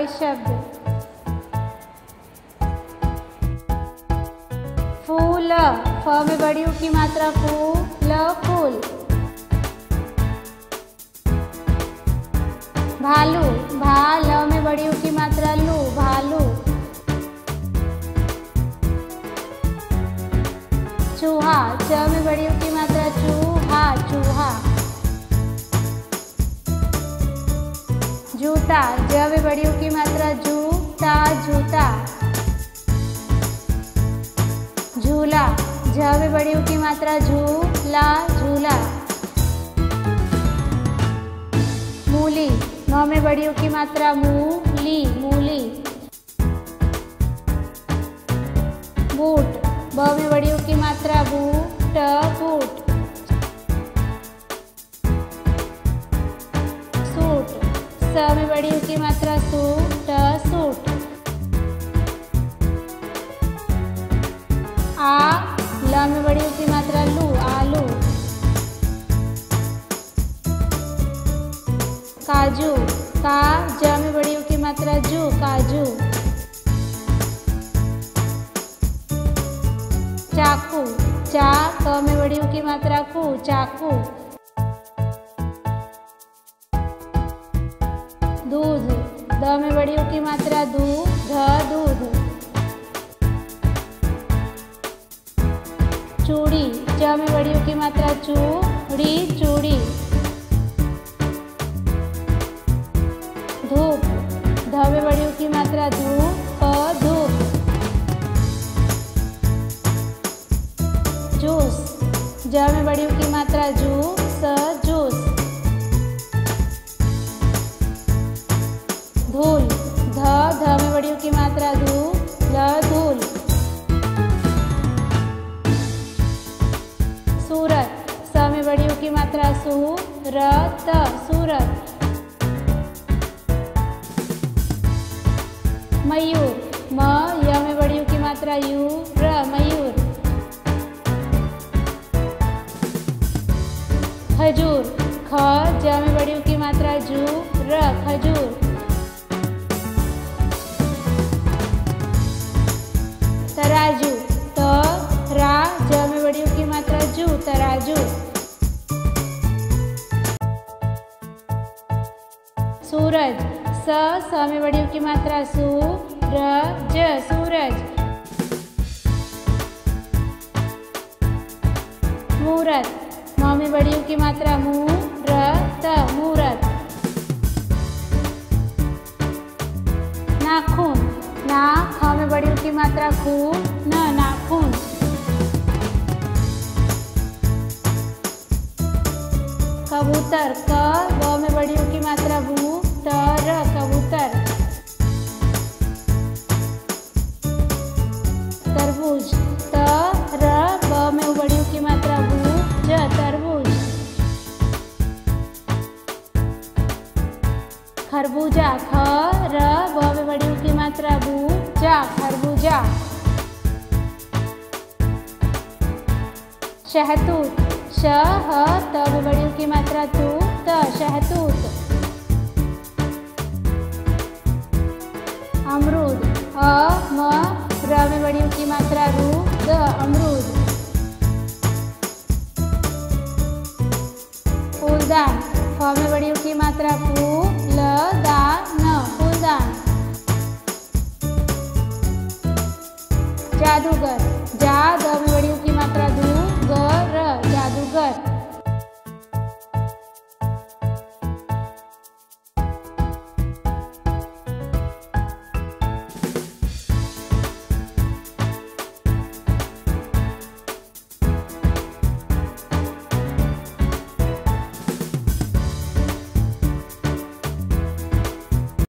शब्द। फूल, फ में बड़ी ऊ की मात्रा फू, ल फूल। भालू, भा ल में बड़ी ऊ की मात्रा लू, भालू। चूहा, च में बड़ी ऊ की मात्रा चू, हा, चूहा। जूता, ज में बड़ी ऊ की मात्रा जू, ता, जूता। झूला, झ में बड़ी ऊ की मात्रा झू, ला, झूला। मूली, म में बड़ी ऊ की मात्रा मू, ली, मूली। बूट, ब में बड़ी ऊ की मात्रा बू, ट, बूट। सूट, स में बड़ी ऊ की मात्रा सू, ट, सूट। आ, ल में बड़ी ऊ की मात्रा लू, आलू। काजू, का, ज में बड़ी ऊ की मात्रा जू, काजू। चाकू, चा, क में बड़ी ऊ की मात्रा कू, चाकू। दूध, द में बड़ी ऊ की मात्रा दू, ध, दूध। चूड़ी, च में बड़ी ऊ की मात्रा चू, ड़ी, चूड़ी। धूप, ध में बड़ी ऊ की मात्रा धू, प, धूप। जूस, ज में बड़ी ऊ की मात्रा जू, स, जूस। धूल, ध में बड़ी ऊ की मात्रा धू, ल, धूल। सूरत, स में बड़ी ऊ की मात्रा सू, र, त, सूरत। मयूर, म, य में बड़ी ऊ की मात्रा यू, र, मयूर। खजूर, ख, ज में बड़ी ऊ की मात्रा जू, र, खजूर। तराजू, त, रा, ज में बड़ी ऊ की मात्रा जू, तराजू। सूरज, स में बड़ी ऊ की मात्रा सू, र, ज, सूरज। मूरत, म में बड़ी ऊ की मात्रा मू, र, त, मूरत। नाखून, ना, ख में बड़ी ऊ की मात्रा खू, न, नाखून। कबूतर, क, ब में बड़ी ऊ की मात्रा बू, त, र, कबूतर। तरबूज, त, र, ब में बड़ी ऊ की मात्रा बू, ज, तरबूज। खरबूजा, ख, र, ब में बड़ी ऊ की मात्रा बू, जा, खरबूजा। शहतूत, श, ह, त में बड़ी ऊ की मात्रा तू, त, शहतूत। अमरूद, अ, म, र में बड़ी ऊ की मात्रा रू, द, अमरूद। फूलदान, फ में बड़ी ऊ की मात्रा फू, ल, दा, न, फूलदान। जादूगर, जा, द में बड़ी ऊ की मात्रा दू,